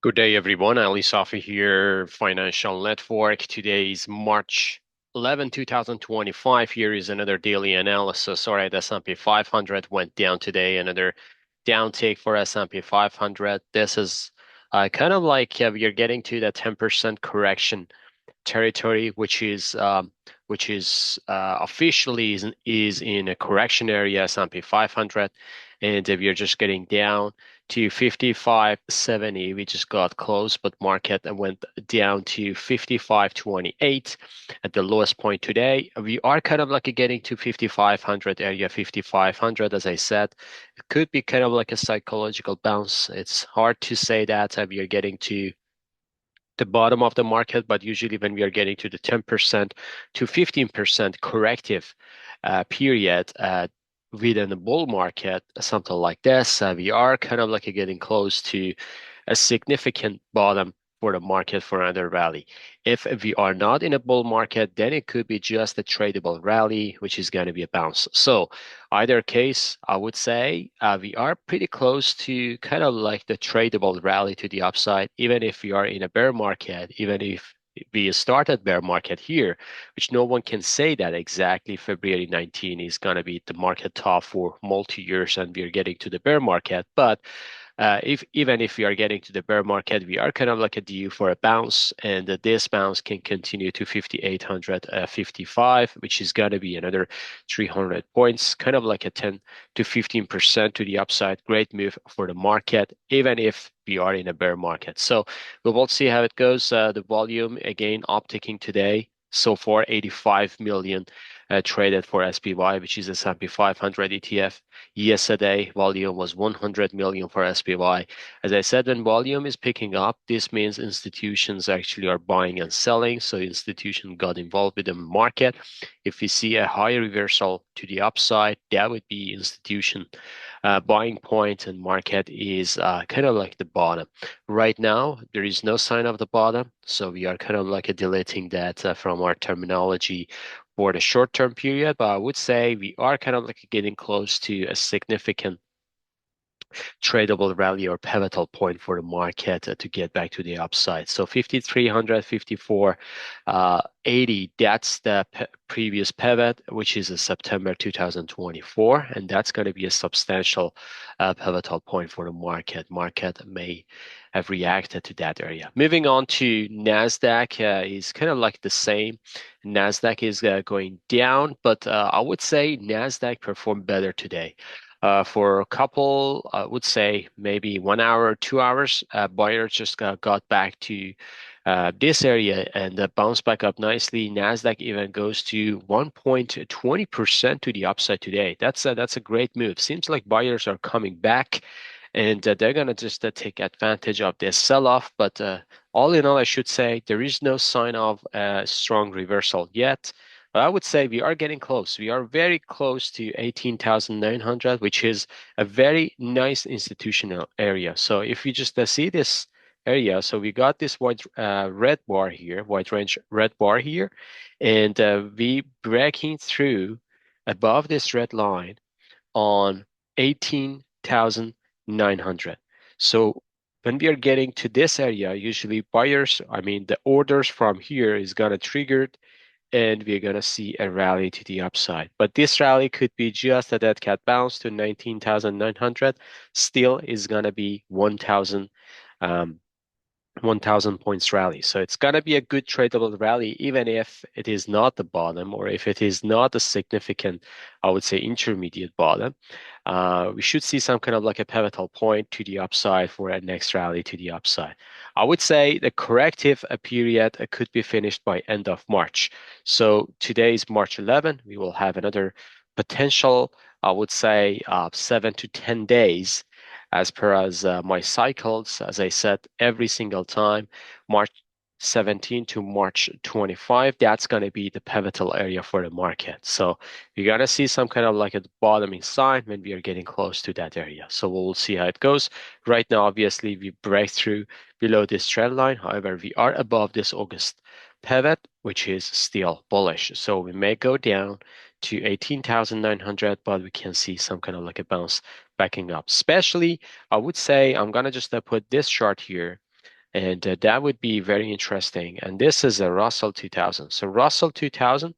Good day, everyone. Aliii here, Financial Network. Today is March 11, 2025. Here is another daily analysis. All right, S&P 500 went down today. Another downtick for S&P 500. This is kind of like we are getting to the 10% correction territory, which is officially is in a correction area, S&P 500, and we are just getting down to 55.70. We just got close, but market went down to 55.28 at the lowest point today. We are kind of like getting to 5500 area, 5500, as I said. It could be kind of like a psychological bounce. It's hard to say that we are getting to the bottom of the market, but usually when we are getting to the 10% to 15% corrective period within the bull market, something like this, we are kind of like getting close to a significant bottom for the market for another rally. If we are not in a bull market, then it could be just a tradable rally, which is going to be a bounce. So either case, I would say we are pretty close to kind of like the tradable rally to the upside, even if we are in a bear market, even if we started bear market here, which no one can say that exactly February 19 is going to be the market top for multi-years and we're getting to the bear market. But if even if we are getting to the bear market, we are kind of like a due for a bounce, and this bounce can continue to 5,855, which is going to be another 300 points, kind of like a 10 to 15% to the upside. Great move for the market, even if we are in a bear market. So we will see how it goes. The volume again upticking today. So far, 85 million traded for SPY, which is S&P 500 ETF. Yesterday, volume was 100 million for SPY. As I said, when volume is picking up, this means institutions actually are buying and selling. So institution got involved with the market. If we see a high reversal to the upside, that would be institution buying point, and market is kind of like the bottom. Right now, there is no sign of the bottom. So we are kind of like deleting that from our terminology for the short-term period, but I would say we are kind of like getting close to a significant tradable rally or pivotal point for the market to get back to the upside. So 5,300, 54, 80, that's the previous pivot, which is a September 2024, and that's going to be a substantial pivotal point for the market. Market may have reacted to that area. Moving on to Nasdaq is kind of like the same. Nasdaq is going down, but I would say Nasdaq performed better today. For a couple, I would say maybe 1 hour or 2 hours, buyers just got back to this area and bounced back up nicely. Nasdaq even goes to 1.20% to the upside today. That's a great move. Seems like buyers are coming back, and they're gonna just take advantage of this sell-off. But all in all, I should say there is no sign of a strong reversal yet. But I would say we are getting close. We are very close to 18,900, which is a very nice institutional area. So if you just see this area, so we got this white red bar here, white range red bar here, and we breaking through above this red line on 18,900. So when we are getting to this area, usually buyers, I mean the orders from here is gonna trigger and we're going to see a rally to the upside. But this rally could be just a dead cat bounce to 19,900. Still is going to be 1,000 points rally. So it's going to be a good tradable rally, even if it is not the bottom or if it is not a significant, I would say, intermediate bottom. We should see some kind of like a pivotal point to the upside for a next rally to the upside. I would say the corrective period could be finished by end of March. So today is March 11. We will have another potential, I would say, 7 to 10 days as per as my cycles. As I said, every single time, March 17 to March 25, that's going to be the pivotal area for the market. So you're going to see some kind of like a bottoming sign when we are getting close to that area. So we'll see how it goes. Right now, obviously, we break through below this trend line. However, we are above this August pivot, which is still bullish. So we may go down to 18,900, but we can see some kind of like a bounce backing up. Especially, I would say I'm gonna just put this chart here And that would be very interesting. And this is a Russell 2000. So Russell 2000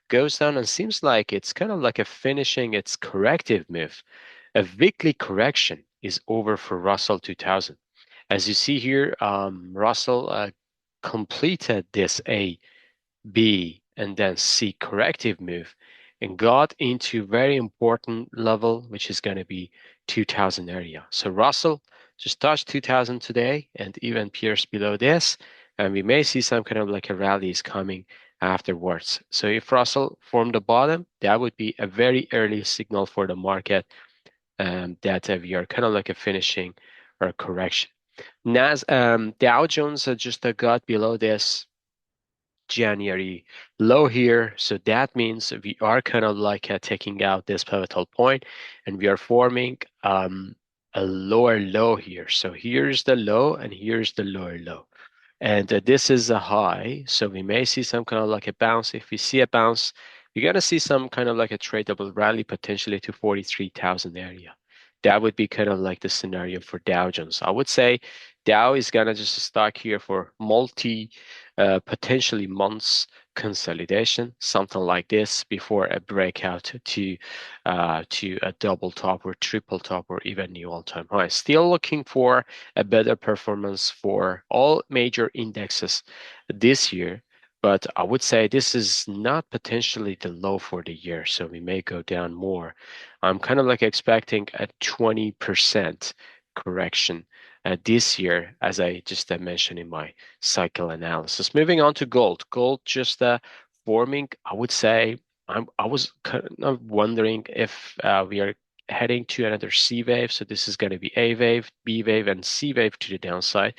goes down and seems like it's kind of like a finishing its corrective move. A weekly correction is over for Russell 2000. As you see here, Russell completed this A, B, and then C corrective move and got into very important level, which is going to be 2000 area. So Russell just touched 2000 today and even pierced below this, and we may see some kind of like a rally is coming afterwards. So if Russell formed the bottom, that would be a very early signal for the market that we are kind of like a finishing or a correction. Dow Jones just got below this January low here. So that means we are kind of like taking out this pivotal point and we are forming a lower low here. So here's the low and here's the lower low. And this is a high. So we may see some kind of like a bounce. If we see a bounce, you're going to see some kind of like a tradable rally potentially to 43,000 area. That would be kind of like the scenario for Dow Jones. I would say Dow is going to just stock here for potentially months consolidation, something like this before a breakout to a double top or triple top or even new all-time high. Still looking for a better performance for all major indexes this year, but I would say this is not potentially the low for the year, so we may go down more. I'm kind of like expecting a 20% correction this year, as I just mentioned in my cycle analysis. Moving on to gold. Gold just forming, I would say, I was kind of wondering if we are heading to another C wave. So this is going to be A wave, B wave, and C wave to the downside.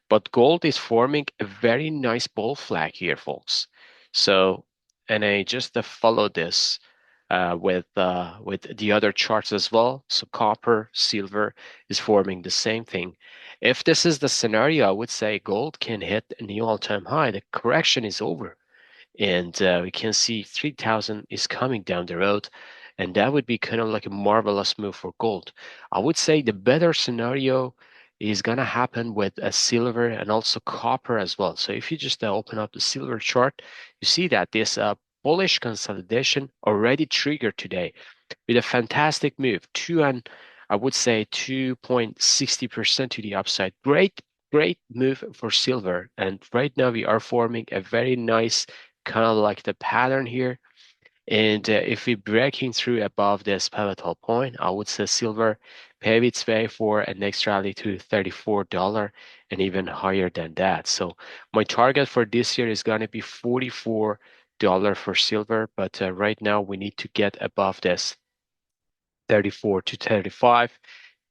But gold is forming a very nice bull flag here, folks. So, and I just follow this with the other charts as well. So copper, silver is forming the same thing. If this is the scenario, I would say gold can hit a new all-time high. The correction is over. And we can see 3000 is coming down the road. And that would be kind of like a marvelous move for gold. I would say the better scenario is going to happen with a silver and also copper as well. So if you just open up the silver chart, you see that this bullish consolidation already triggered today with a fantastic move, I would say 2.60% to the upside. Great move for silver. And right now we are forming a very nice kind of like the pattern here. And if we're breaking through above this pivotal point, I would say silver pave its way for a next rally to $34 and even higher than that. So my target for this year is going to be $44 for silver, but right now we need to get above this 34 to 35,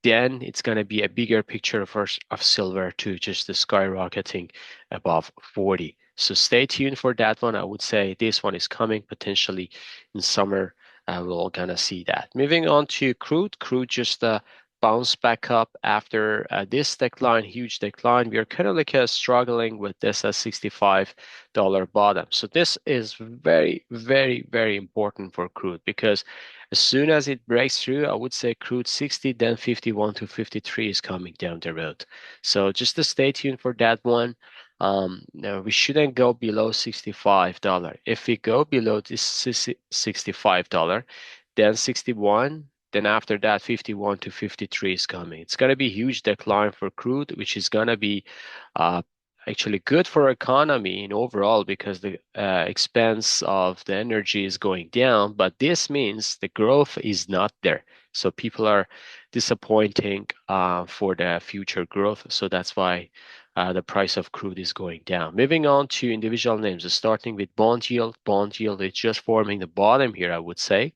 then it's going to be a bigger picture of silver to just the skyrocketing above 40. So stay tuned for that one. I would say this one is coming potentially in summer. We're gonna see that. Moving on to crude. Crude just bounced back up after this decline, huge decline. We are kind of like struggling with this $65 bottom. So this is very, very, very important for crude because as soon as it breaks through, I would say crude 60, then 51 to 53 is coming down the road. So just to stay tuned for that one. No, we shouldn't go below $65. If we go below this $65, then 61, then after that 51 to 53 is coming. It's going to be a huge decline for crude, which is going to be uh, actually good for economy in overall because the expense of the energy is going down, but this means the growth is not there. So people are disappointing for the future growth. So that's why the price of crude is going down. Moving on to individual names, starting with bond yield. Bond yield is just forming the bottom here, I would say,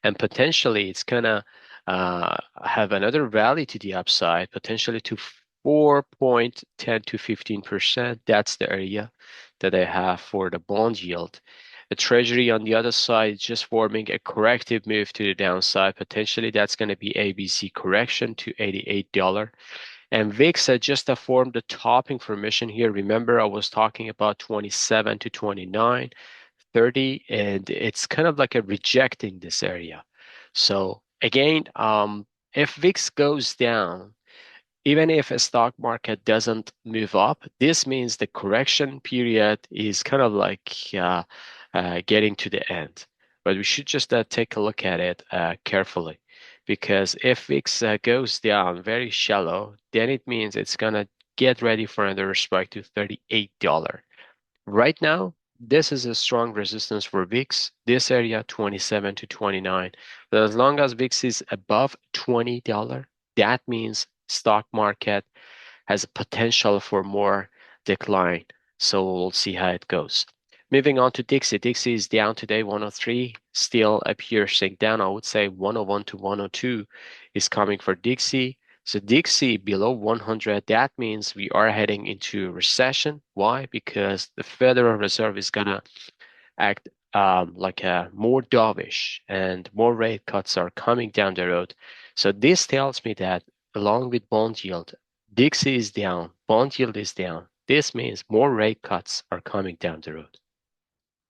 and potentially it's gonna have another rally to the upside, potentially to 4.10 to 15%. That's the area that I have for the bond yield. The treasury on the other side is just forming a corrective move to the downside. Potentially that's going to be ABC correction to $88. And VIX just formed the topping formation here. Remember, I was talking about 27 to 29, 30, and it's kind of like a rejecting this area. So again, if VIX goes down, Even if a stock market doesn't move up, this means the correction period is kind of like getting to the end. But we should just take a look at it carefully, because if VIX goes down very shallow, then it means it's gonna get ready for another spike to $38. Right now, this is a strong resistance for VIX. This area 27 to 29. But as long as VIX is above $20, that means stock market has a potential for more decline. So we'll see how it goes. Moving on to Dixie. Dixie is down today, 103, still a piercing down. I would say 101 to 102 is coming for Dixie. So Dixie below 100, that means we are heading into recession. Why? Because the Federal Reserve is gonna act like a more dovish, and more rate cuts are coming down the road. So this tells me that along with bond yield, Dixie is down, bond yield is down. This means more rate cuts are coming down the road.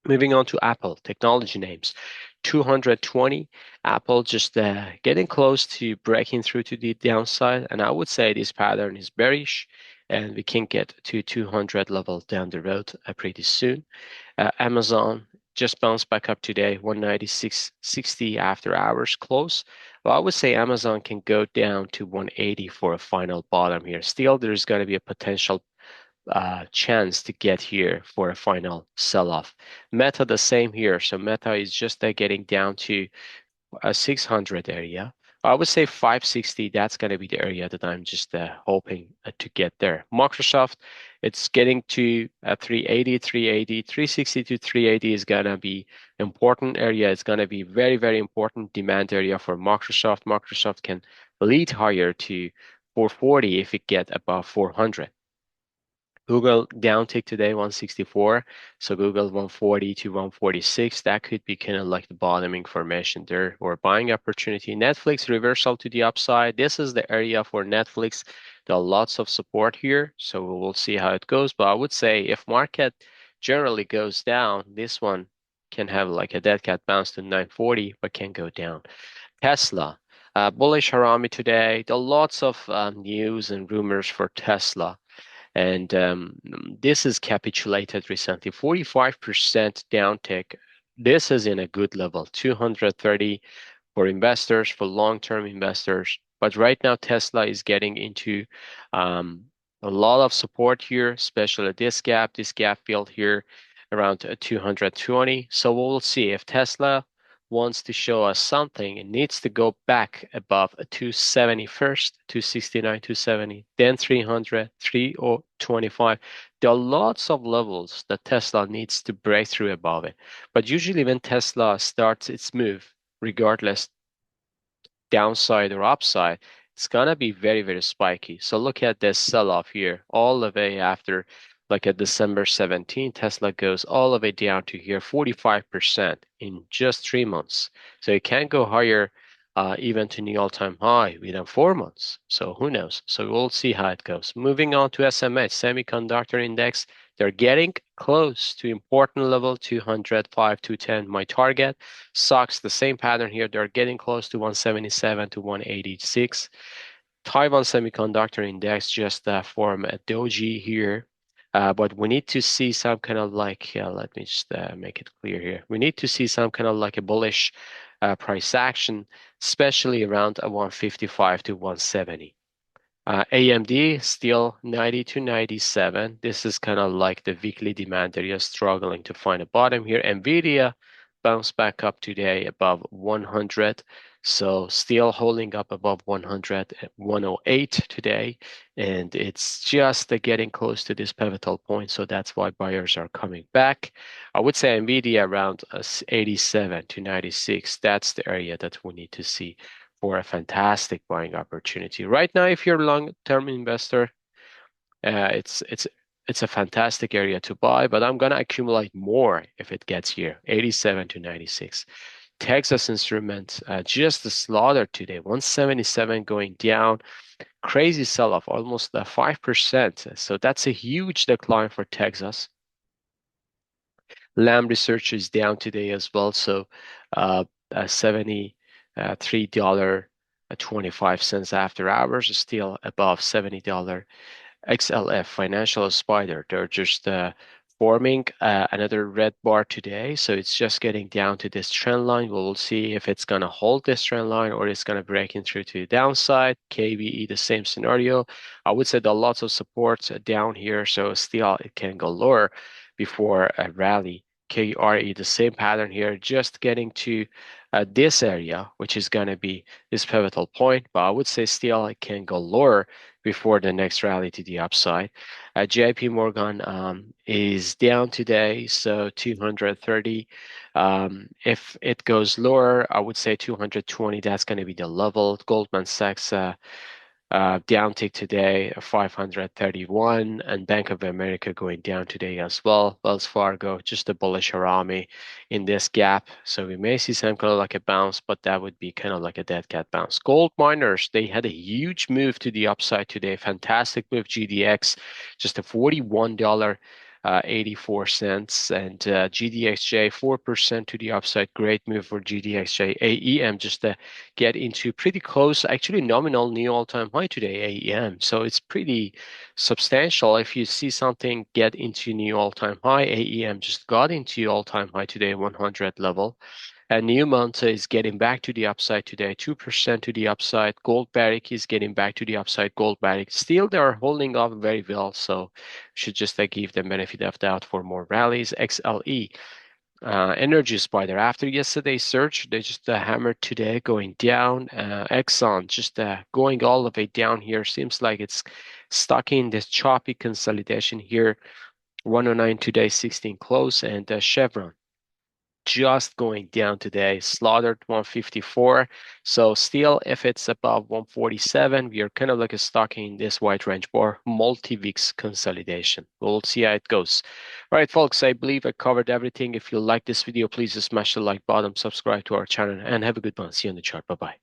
Moving on to Apple, technology names. 220, Apple just getting close to breaking through to the downside. And I would say this pattern is bearish, and we can get to 200 level down the road pretty soon. Amazon just bounced back up today, 196.60 after hours close. Well, I would say Amazon can go down to 180 for a final bottom here. Still, there's going to be a potential chance to get here for a final sell-off. Meta the same here. So Meta is just getting down to a 600 area. I would say 560, that's going to be the area that I'm just hoping to get there. Microsoft, it's getting to 380, 380, 360 to 380 is going to be important area. It's going to be very, very important demand area for Microsoft. Microsoft can lead higher to 440 if it get above 400. Google downtick today 164, so Google 140 to 146. That could be kind of like the bottoming formation there or buying opportunity. Netflix reversal to the upside. This is the area for Netflix. There are lots of support here, so we'll see how it goes. But I would say if market generally goes down, this one can have like a dead cat bounce to 940, but can go down. Tesla. Bullish Harami today. There are lots of news and rumors for Tesla. And this is capitulated recently, 45% downtick. This is in a good level, 230 for investors, for long-term investors. But right now, Tesla is getting into a lot of support here, especially this gap filled here around 220. So we'll see if Tesla wants to show us something. It needs to go back above 270 first, 269, 270, then 300, 325. There are lots of levels that Tesla needs to break through above it. But usually when Tesla starts its move, regardless downside or upside, it's gonna be very, very spiky. So look at this sell-off here, all the way after, like at December 17, Tesla goes all the way down to here, 45% in just 3 months. So it can go higher, even to the all-time high within 4 months. So who knows? So we'll see how it goes. Moving on to SMH, Semiconductor Index, they're getting close to important level 205 to 10, my target. Stocks, the same pattern here. They're getting close to 177 to 186. Taiwan Semiconductor Index just form a doji here. But we need to see some kind of like, let me just make it clear here. We need to see some kind of like a bullish price action, especially around a 155 to 170. AMD still 90 to 97. This is kind of like the weekly demand area, struggling to find a bottom here. Nvidia bounced back up today above 100. So still holding up above 100 at 108 today. And it's just getting close to this pivotal point. So that's why buyers are coming back. I would say Nvidia around 87 to 96. That's the area that we need to see for a fantastic buying opportunity. Right now, if you're a long-term investor, it's a fantastic area to buy, but I'm gonna accumulate more if it gets here, 87 to 96. Texas Instruments just slaughtered today, 177 going down, crazy sell-off, almost 5%. So that's a huge decline for Texas. Lamb Research is down today as well, so $73 25 cents after hours, still above $70. XLF, Financial Spider, they're just forming another red bar today. So it's just getting down to this trend line. We'll see if it's going to hold this trend line or it's going to break in through to the downside. KBE, the same scenario. I would say there are lots of supports down here. So still it can go lower before a rally. KRE, the same pattern here, just getting to this area, which is going to be this pivotal point. But I would say still it can go lower before the next rally to the upside. JP Morgan is down today, so 230. If it goes lower, I would say 220. That's going to be the level. Goldman Sachs downtick today, 531, and Bank of America going down today as well. Wells Fargo, just a bullish harami in this gap. So we may see some kind of like a bounce, but that would be kind of like a dead cat bounce. Gold miners, they had a huge move to the upside today. Fantastic move, GDX, just a $41. 84 cents and GDXJ 4% to the upside. Great move for GDXJ. AEM just get into pretty close, actually nominal new all-time high today, AEM. So it's pretty substantial. If you see something get into new all-time high, AEM just got into all-time high today, 100 level. And Newmont is getting back to the upside today, 2% to the upside. Gold Barrick is getting back to the upside. Gold Barrick still they are holding up very well, so should just give them benefit of doubt for more rallies. XLE, Energy Spider. After yesterday's surge, they just hammered today, going down. Exxon just going all the way down here. Seems like it's stuck in this choppy consolidation here. 109 today, 16 close, and Chevron just going down today, slaughtered 154. So still, if it's above 147, we are kind of like a stock in this wide range bar, multi-weeks consolidation. We'll see how it goes. All right, folks, I believe I covered everything. If you like this video, please just smash the like button, subscribe to our channel, and have a good one. See you on the chart. Bye-bye.